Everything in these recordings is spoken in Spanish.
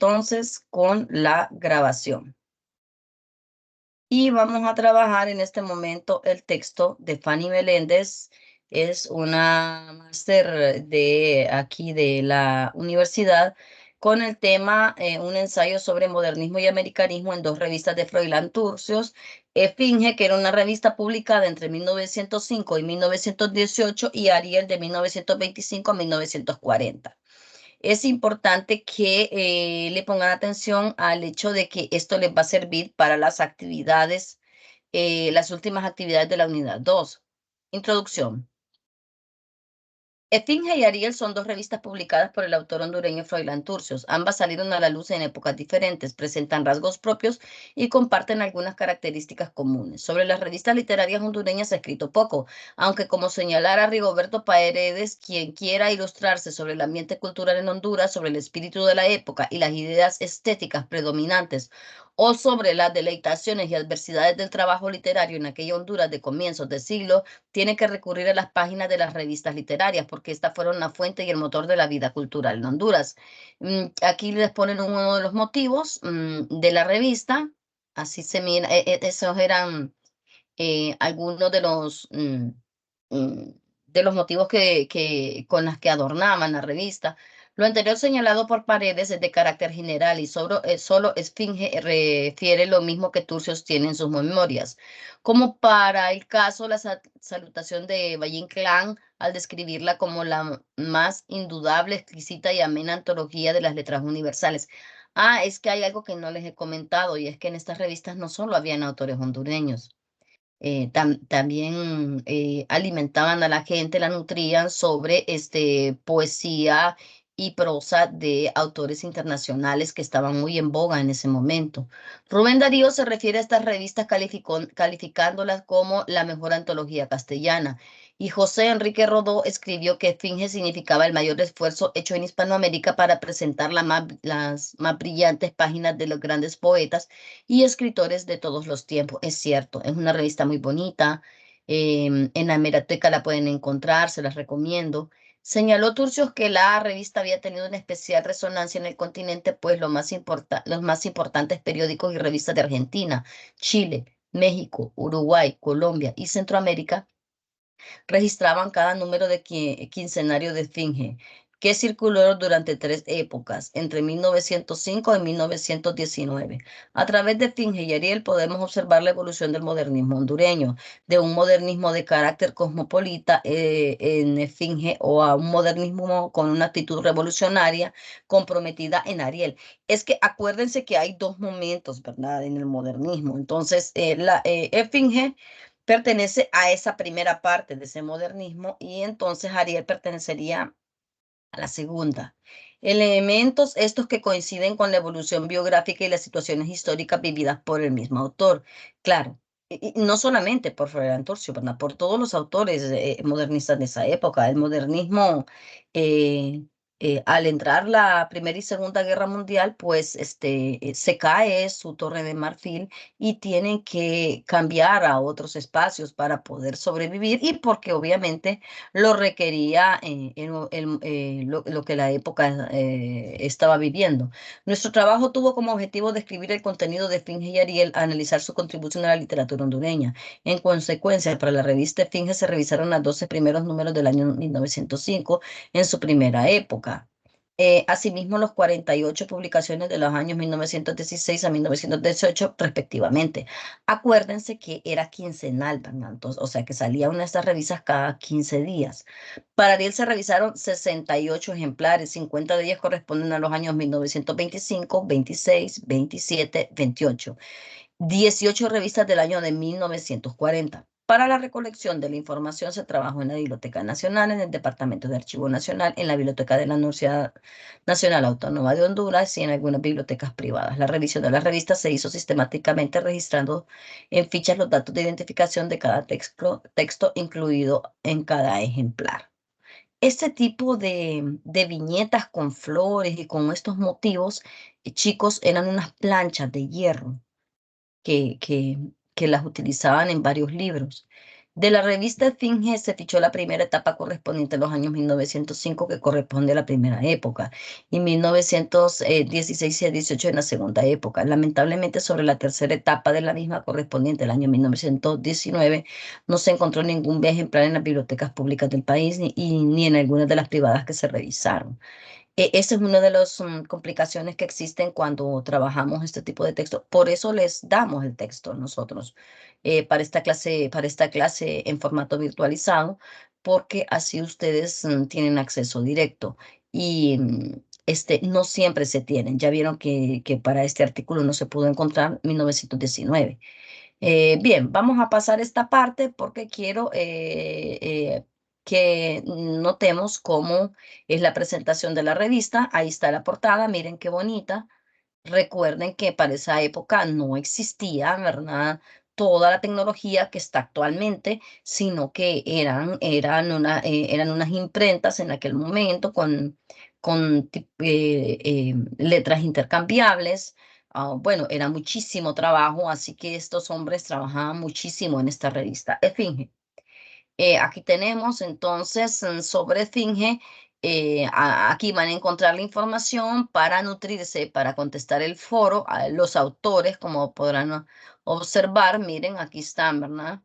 entonces con la grabación. Y vamos a trabajar en este momento el texto de Fanny Meléndez. Es una máster de aquí de la universidad con el tema un ensayo sobre modernismo y americanismo en dos revistas de Froilán Turcios. Esfinge, que era una revista publicada entre 1905 y 1918, y Ariel de 1925 a 1940. Es importante que le pongan atención al hecho de que esto les va a servir para las actividades, las últimas actividades de la unidad 2. Introducción. Esfinge y Ariel son dos revistas publicadas por el autor hondureño Froilán Turcios. Ambas salieron a la luz en épocas diferentes, presentan rasgos propios y comparten algunas características comunes. Sobre las revistas literarias hondureñas se ha escrito poco, aunque como señalara Rigoberto Paredes, quien quiera ilustrarse sobre el ambiente cultural en Honduras, sobre el espíritu de la época y las ideas estéticas predominantes, o sobre las deleitaciones y adversidades del trabajo literario en aquella Honduras de comienzos de siglo, tiene que recurrir a las páginas de las revistas literarias, porque estas fueron la fuente y el motor de la vida cultural en Honduras. Aquí les ponen uno de los motivos de la revista. Así se mira, esos eran algunos de los motivos con las que adornaban la revista. Lo anterior señalado por Paredes es de carácter general y solo Esfinge refiere lo mismo que Turcios tiene en sus memorias. Como para el caso, la salutación de Valle Inclán, al describirla como la más indudable, exquisita y amena antología de las letras universales. Ah, es que hay algo que no les he comentado, y es que en estas revistas no solo habían autores hondureños. También alimentaban a la gente, la nutrían sobre poesía y prosa de autores internacionales que estaban muy en boga en ese momento. Rubén Darío se refiere a estas revistas calificándolas como la mejor antología castellana. Y José Enrique Rodó escribió que Esfinge significaba el mayor esfuerzo hecho en Hispanoamérica para presentar las más brillantes páginas de los grandes poetas y escritores de todos los tiempos. Es cierto, es una revista muy bonita. En la hemeroteca la pueden encontrar, se las recomiendo. Señaló Turcios que la revista había tenido una especial resonancia en el continente, pues los más importantes periódicos y revistas de Argentina, Chile, México, Uruguay, Colombia y Centroamérica registraban cada número de quincenario de Esfinge, que circuló durante 3 épocas, entre 1905 y 1919. A través de Esfinge y Ariel podemos observar la evolución del modernismo hondureño, de un modernismo de carácter cosmopolita en Esfinge, o a un modernismo con una actitud revolucionaria comprometida en Ariel. Es que acuérdense que hay dos momentos, ¿verdad?, en el modernismo. Entonces, Esfinge pertenece a esa primera parte de ese modernismo, y entonces Ariel pertenecería a la segunda. Elementos estos que coinciden con la evolución biográfica y las situaciones históricas vividas por el mismo autor. Claro, y no solamente por Froilán Turcios, ¿verdad?, por todos los autores modernistas de esa época. El modernismo, eh, al entrar la Primera y Segunda Guerra Mundial, pues se cae su Torre de Marfil y tienen que cambiar a otros espacios para poder sobrevivir, y porque obviamente lo requería lo que la época estaba viviendo. Nuestro trabajo tuvo como objetivo describir el contenido de Esfinge y Ariel, analizar su contribución a la literatura hondureña. En consecuencia, para la revista Esfinge se revisaron los 12 primeros números del año 1905 en su primera época. Asimismo, los 48 publicaciones de los años 1916 a 1918, respectivamente. Acuérdense que era quincenal, ¿verdad? Entonces, o sea, que salía una de estas revistas cada 15 días. Para Ariel se revisaron 68 ejemplares, 50 de ellas corresponden a los años 1925, 26, 27, 28. 18 revistas del año de 1940. Para la recolección de la información se trabajó en la Biblioteca Nacional, en el Departamento de Archivo Nacional, en la Biblioteca de la Universidad Nacional Autónoma de Honduras y en algunas bibliotecas privadas. La revisión de las revistas se hizo sistemáticamente registrando en fichas los datos de identificación de cada texto incluido en cada ejemplar. Este tipo de viñetas con flores y con estos motivos, chicos, eran unas planchas de hierro que, que, que las utilizaban en varios libros. De la revista Esfinge se fichó la primera etapa correspondiente a los años 1905, que corresponde a la primera época, y 1916 y 18 en la segunda época. Lamentablemente, sobre la tercera etapa de la misma, correspondiente al año 1919, no se encontró ningún ejemplar en las bibliotecas públicas del país ni en algunas de las privadas que se revisaron. Esa es una de las complicaciones que existen cuando trabajamos este tipo de texto. Por eso les damos el texto nosotros para esta clase en formato virtualizado, porque así ustedes tienen acceso directo y no siempre se tienen. Ya vieron que para este artículo no se pudo encontrar 1919. Bien, vamos a pasar esta parte porque quiero que notemos cómo es la presentación de la revista. Ahí está la portada, miren qué bonita. Recuerden que para esa época no existía, ¿verdad? Toda la tecnología que está actualmente, sino que eran unas imprentas en aquel momento con letras intercambiables. Bueno, era muchísimo trabajo, así que estos hombres trabajaban muchísimo en esta revista. Esfinge. Aquí tenemos entonces sobre Esfinge. Aquí van a encontrar la información para nutrirse, para contestar el foro. Los autores, como podrán observar, miren, aquí están, ¿verdad?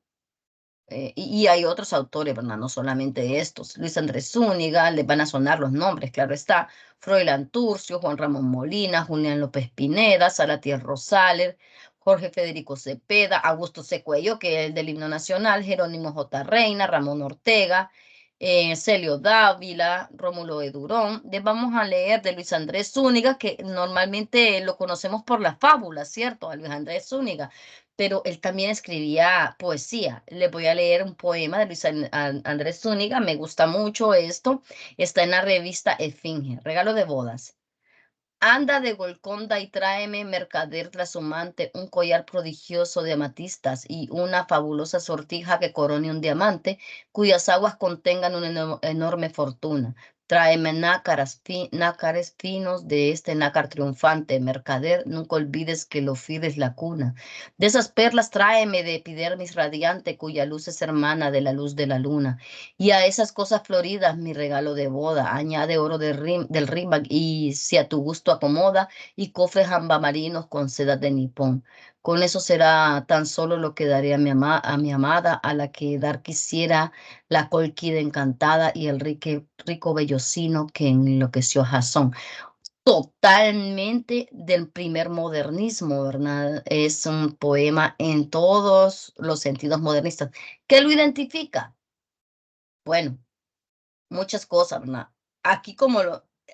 Y hay otros autores, ¿verdad? No solamente estos. Luis Andrés Zúñiga, les van a sonar los nombres, claro está. Froilán Turcio, Juan Ramón Molina, Julián López Pineda, Salatiel Rosales, Jorge Federico Cepeda, Augusto Secuello, que es el del himno nacional, Jerónimo J. Reina, Ramón Ortega, Celio Dávila, Rómulo Edurón. Vamos a leer de Luis Andrés Zúñiga, que normalmente lo conocemos por las fábulas, ¿cierto? A Luis Andrés Zúñiga, pero él también escribía poesía. Le voy a leer un poema de Andrés Zúñiga, me gusta mucho esto. Está en la revista Esfinge, Regalo de Bodas. Anda de Golconda y tráeme, mercader trashumante, un collar prodigioso de amatistas y una fabulosa sortija que corone un diamante, cuyas aguas contengan una enorme fortuna. Tráeme nácares finos de este nácar triunfante, mercader, nunca olvides que lo fides la cuna. De esas perlas tráeme de epidermis radiante, cuya luz es hermana de la luz de la luna. Y a esas cosas floridas mi regalo de boda, añade oro del Rímac y si a tu gusto acomoda, y cofres ambamarinos con sedas de nipón. Con eso será tan solo lo que daré a mi amada, a la que dar quisiera la colquida encantada y el rico vellocino que enloqueció a Jasón. Totalmente del primer modernismo, ¿verdad? Es un poema en todos los sentidos modernistas. ¿Qué lo identifica? Bueno, muchas cosas, ¿verdad? Aquí como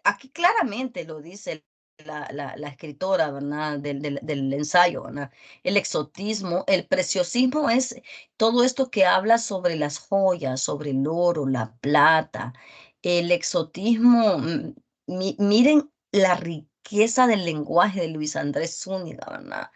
aquí claramente lo dice la escritora, ¿verdad? Del ensayo, ¿verdad? El exotismo, el preciosismo es todo esto que habla sobre las joyas, sobre el oro, la plata. El exotismo, miren la riqueza del lenguaje de Luis Andrés Zúñiga, ¿verdad?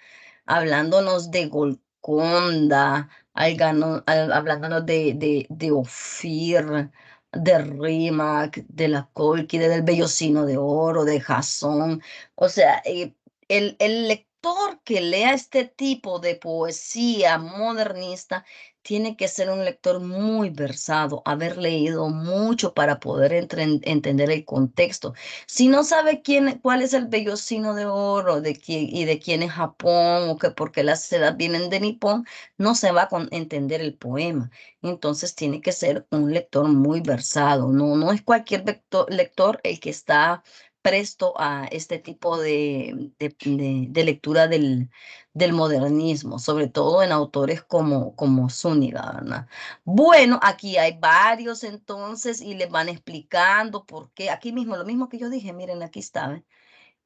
Hablándonos de Golconda, hablándonos de Ofir, de Rimac, de la Cólquida, del Bellocino de Oro, de Jasón. O sea, el lector que lea este tipo de poesía modernista tiene que ser un lector muy versado, haber leído mucho para poder entender el contexto. Si no sabe cuál es el Bellocino de Oro y de quién es Japón o que por qué las sedas vienen de Nippon, no se va a entender el poema. Entonces tiene que ser un lector muy versado, no es cualquier lector el que está presto a este tipo de lectura del modernismo, sobre todo en autores como Zúñiga, ¿verdad? Bueno, aquí hay varios entonces y les van explicando por qué. Aquí mismo, lo mismo que yo dije, miren, aquí está. ¿Ven?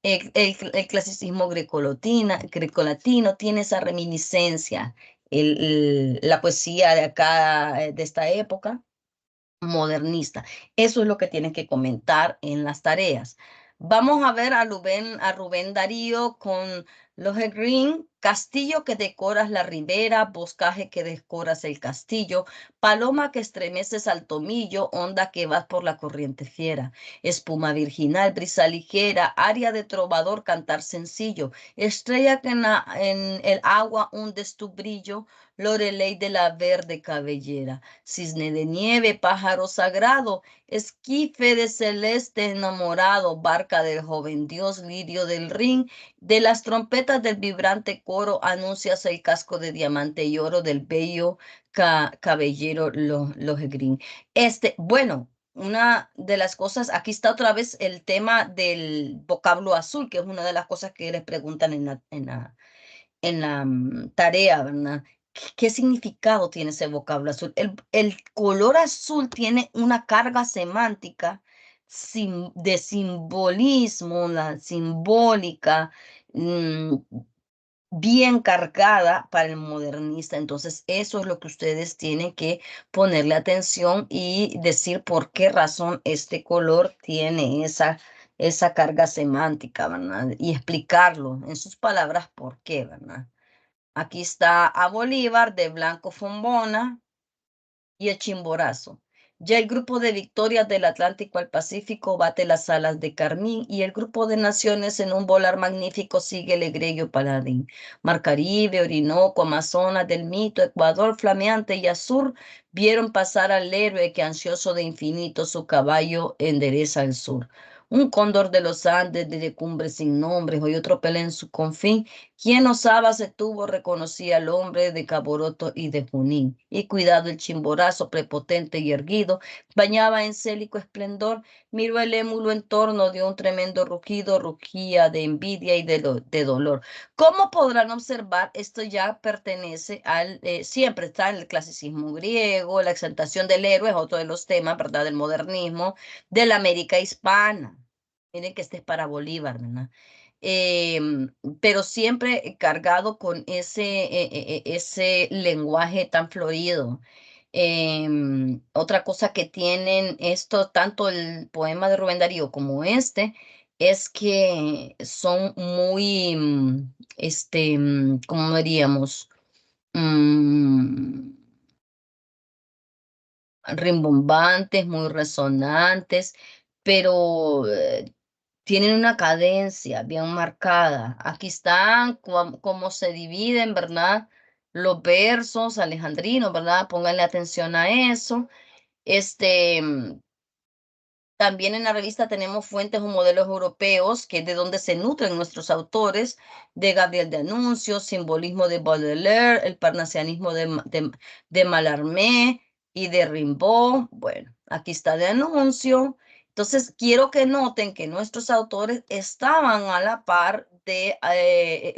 El clasicismo grecolatino tiene esa reminiscencia, la poesía de acá, de esta época modernista. Eso es lo que tienen que comentar en las tareas. Vamos a ver a Rubén Darío con Lohengrin, castillo que decoras la ribera, boscaje que decoras el castillo, paloma que estremeces al tomillo, onda que vas por la corriente fiera, espuma virginal, brisa ligera, aria de trovador, cantar sencillo, estrella que en el agua hundes tu brillo, loreley de la verde cabellera, cisne de nieve, pájaro sagrado, esquife de celeste enamorado, barca del joven dios, lirio del Rin, de las trompetas del vibrante coro anuncias el casco de diamante y oro del bello caballero Lohengrin. Bueno, una de las cosas, aquí está otra vez el tema del vocablo azul, que es una de las cosas que les preguntan en la tarea, ¿verdad? ¿Qué significado tiene ese vocablo azul? El color azul tiene una carga semántica de simbolismo, la simbólica, mm, bien cargada para el modernista. Entonces, eso es lo que ustedes tienen que ponerle atención y decir por qué razón este color tiene esa carga semántica, ¿verdad? Y explicarlo en sus palabras por qué, ¿verdad? Aquí está a Bolívar de Blanco Fombona y el Chimborazo. Ya el grupo de victorias del Atlántico al Pacífico bate las alas de carmín y el grupo de naciones en un volar magnífico sigue el egregio paladín. Mar Caribe, Orinoco, Amazonas del mito, Ecuador flameante y azul vieron pasar al héroe que ansioso de infinito su caballo endereza al sur. Un cóndor de los Andes, de cumbres sin nombres, hoy otro pelea en su confín. Quien osaba se tuvo, reconocía al hombre de Caboroto y de Junín. Y cuidado el chimborazo prepotente y erguido, bañaba en célico esplendor, miró el émulo en torno de un tremendo rugido, rugía de envidia y de dolor. ¿Cómo podrán observar? Esto ya pertenece siempre está en el clasicismo griego, la exaltación del héroe es otro de los temas, ¿verdad? Del modernismo, de la América hispana. Miren que este es para Bolívar, ¿verdad? Pero siempre cargado con ese lenguaje tan florido. Otra cosa que tienen esto, tanto el poema de Rubén Darío como este, es que son muy, ¿cómo diríamos? Mm, Rimbombantes, muy resonantes, pero tienen una cadencia bien marcada. Aquí están cómo se dividen, ¿verdad? Los versos alejandrinos, ¿verdad? Pónganle atención a eso. Este, También en la revista tenemos fuentes o modelos europeos, que es de donde se nutren nuestros autores, de Gabriel de Anuncio, simbolismo de Baudelaire, el parnasianismo de Mallarmé y de Rimbaud. Bueno, aquí está de Anuncio. Entonces, quiero que noten que nuestros autores estaban a la par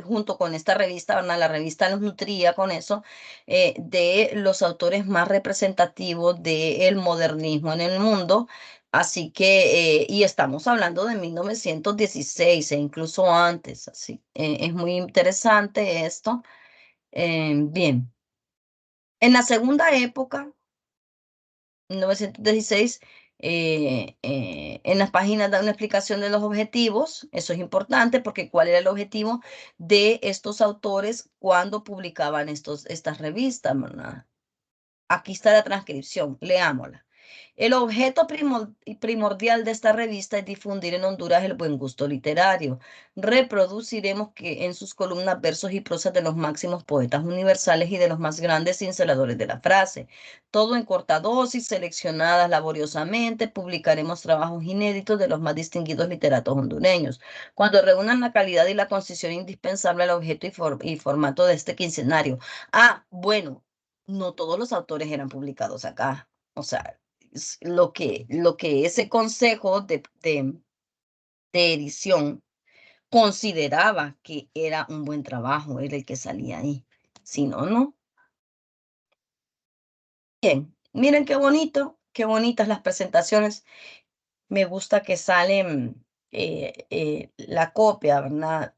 junto con esta revista, ¿verdad? La revista los nutría con eso, de los autores más representativos del modernismo en el mundo. Así que, y estamos hablando de 1916 e incluso antes, así. Es muy interesante esto. Bien, en la segunda época, 1916, en las páginas da una explicación de los objetivos. Eso es importante porque ¿cuál era el objetivo de estos autores cuando publicaban estas revistas, ¿verdad? Aquí está la transcripción, leámosla. El objeto primordial de esta revista es difundir en Honduras el buen gusto literario. Reproduciremos que en sus columnas versos y prosas de los máximos poetas universales y de los más grandes cinceladores de la frase. Todo en corta dosis, seleccionadas laboriosamente, publicaremos trabajos inéditos de los más distinguidos literatos hondureños. Cuando reúnan la calidad y la concisión indispensable al objeto y formato de este quincenario. Ah, bueno, no todos los autores eran publicados acá. O sea, lo que ese consejo de edición consideraba que era un buen trabajo, era el que salía ahí. Si no, no. Bien, miren qué bonitas las presentaciones. Me gusta que salen la copia, ¿verdad?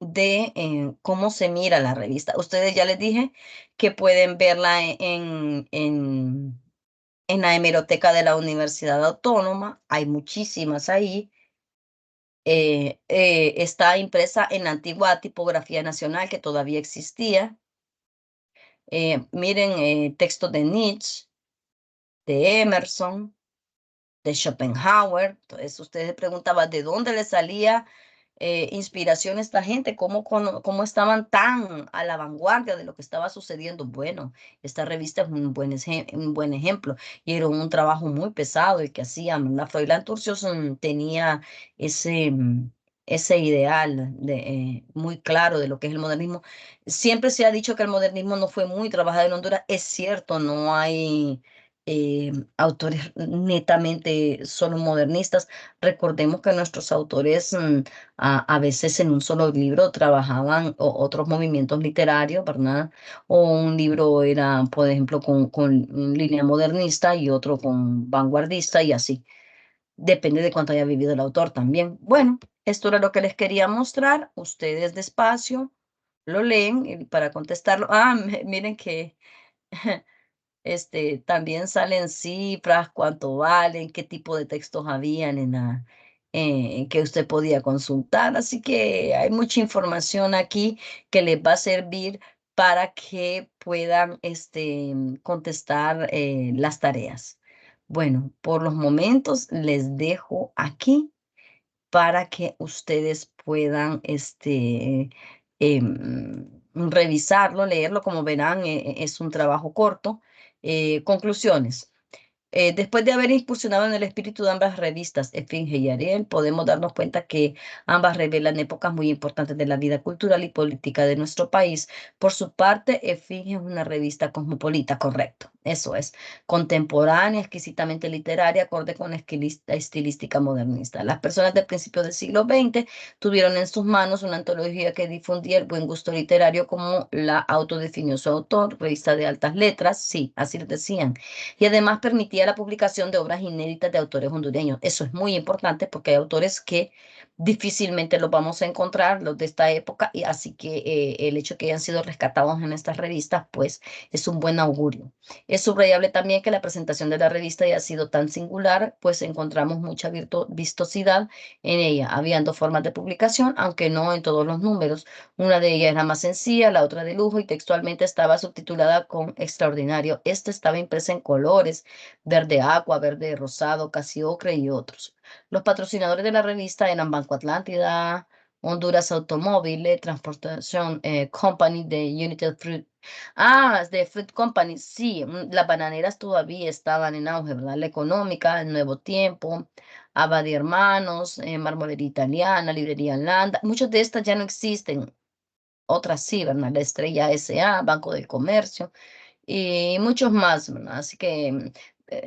De cómo se mira la revista. Ustedes ya les dije que pueden verla en la hemeroteca de la Universidad Autónoma. Hay muchísimas ahí. Está impresa en la antigua tipografía nacional que todavía existía. Miren, textos de Nietzsche, de Emerson, de Schopenhauer. Entonces, ustedes se preguntaban de dónde le salía inspiración a esta gente, cómo estaban tan a la vanguardia de lo que estaba sucediendo. Bueno, esta revista es un buen ejemplo y era un trabajo muy pesado el que hacían. La Froilán Turcios tenía ese, ese ideal muy claro de lo que es el modernismo. Siempre se ha dicho que el modernismo no fue muy trabajado en Honduras. Es cierto, no hay autores netamente solo modernistas. Recordemos que nuestros autores a veces en un solo libro trabajaban otros movimientos literarios, ¿verdad? O un libro era, por ejemplo, con línea modernista y otro con vanguardista y así. Depende de cuánto haya vivido el autor también. Bueno, esto era lo que les quería mostrar. Ustedes despacio lo leen y para contestarlo. Miren que también salen cifras, cuánto valen, qué tipo de textos habían que usted podía consultar. Así que hay mucha información aquí que les va a servir para que puedan contestar las tareas. Bueno, por los momentos les dejo aquí para que ustedes puedan revisarlo, leerlo. Como verán, es un trabajo corto. Conclusiones. Después de haber incursionado en el espíritu de ambas revistas, Esfinge y Ariel, podemos darnos cuenta que ambas revelan épocas muy importantes de la vida cultural y política de nuestro país. Por su parte, Esfinge es una revista cosmopolita, correcto, eso es, contemporánea, exquisitamente literaria, acorde con la estilística modernista. Las personas del principio del siglo XX tuvieron en sus manos una antología que difundía el buen gusto literario, como la autodefinió su autor, revista de altas letras, sí, así lo decían, y además permitía la publicación de obras inéditas de autores hondureños. Eso es muy importante porque hay autores que difícilmente los vamos a encontrar, los de esta época, y así que el hecho que hayan sido rescatados en estas revistas, pues es un buen augurio. Es subrayable también que la presentación de la revista haya sido tan singular, pues encontramos mucha vistosidad en ella, habiendo formas de publicación, aunque no en todos los números. Una de ellas era más sencilla, la otra de lujo, y textualmente estaba subtitulada con extraordinario. Esta estaba impresa en colores, verde agua, verde rosado, casi ocre y otros. Los patrocinadores de la revista eran Banco Atlántida, Honduras Automóvil, Transportation Company de United Fruit. De Fruit Company, sí, las bananeras todavía estaban en auge, ¿verdad? La Económica, El Nuevo Tiempo, Abad y Hermanos, Marmolería Italiana, Librería Landa. Muchas de estas ya no existen, otras sí, ¿verdad? La Estrella S.A., Banco del Comercio y muchos más, ¿verdad? Así que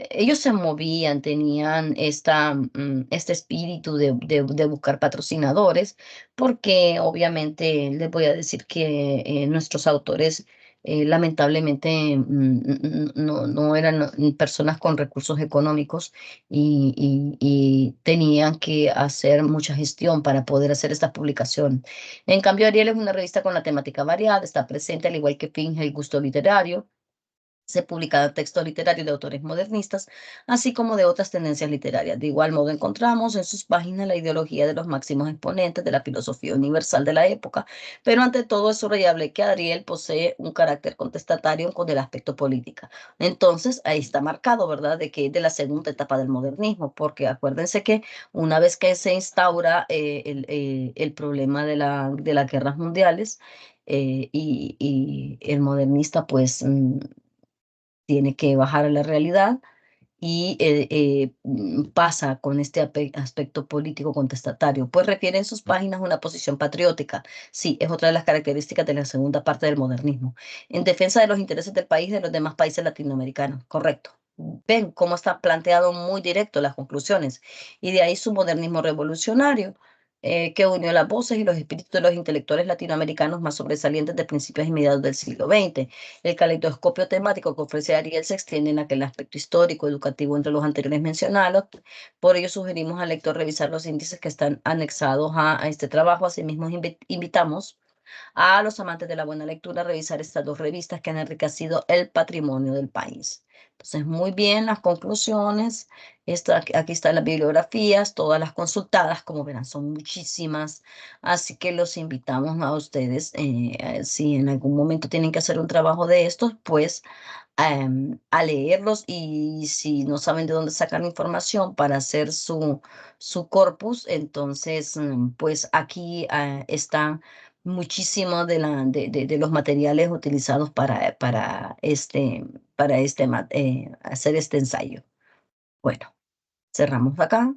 ellos se movían, tenían este espíritu de buscar patrocinadores, porque obviamente les voy a decir que nuestros autores lamentablemente no eran personas con recursos económicos y tenían que hacer mucha gestión para poder hacer estas publicaciones. En cambio, Ariel es una revista con la temática variada, está presente al igual que Finge el gusto literario. Se publicaban textos literarios de autores modernistas, así como de otras tendencias literarias. De igual modo, encontramos en sus páginas la ideología de los máximos exponentes de la filosofía universal de la época, pero ante todo es subrayable que Ariel posee un carácter contestatario con el aspecto político. Entonces, ahí está marcado, ¿verdad?, de que es de la segunda etapa del modernismo, porque acuérdense que una vez que se instaura el problema de las guerras mundiales, y el modernista, pues, tiene que bajar a la realidad y pasa con este aspecto político contestatario, pues refiere en sus páginas una posición patriótica. Sí, es otra de las características de la segunda parte del modernismo, en defensa de los intereses del país y de los demás países latinoamericanos. Correcto. Ven cómo está planteado muy directo las conclusiones, y de ahí su modernismo revolucionario, que unió las voces y los espíritus de los intelectuales latinoamericanos más sobresalientes de principios y mediados del siglo XX. El caleidoscopio temático que ofrece Ariel se extiende en aquel aspecto histórico, educativo entre los anteriores mencionados. Por ello sugerimos al lector revisar los índices que están anexados a este trabajo. Asimismo, invitamos a los amantes de la buena lectura revisar estas dos revistas que han enriquecido el patrimonio del país. Entonces, muy bien, las conclusiones. Aquí están las bibliografías, todas las consultadas, como verán, son muchísimas. Así que los invitamos a ustedes, si en algún momento tienen que hacer un trabajo de estos, pues a leerlos, y si no saben de dónde sacar la información para hacer su corpus, entonces pues aquí están muchísimos de los materiales utilizados para hacer este ensayo. Bueno, cerramos acá.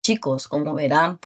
Chicos, como verán,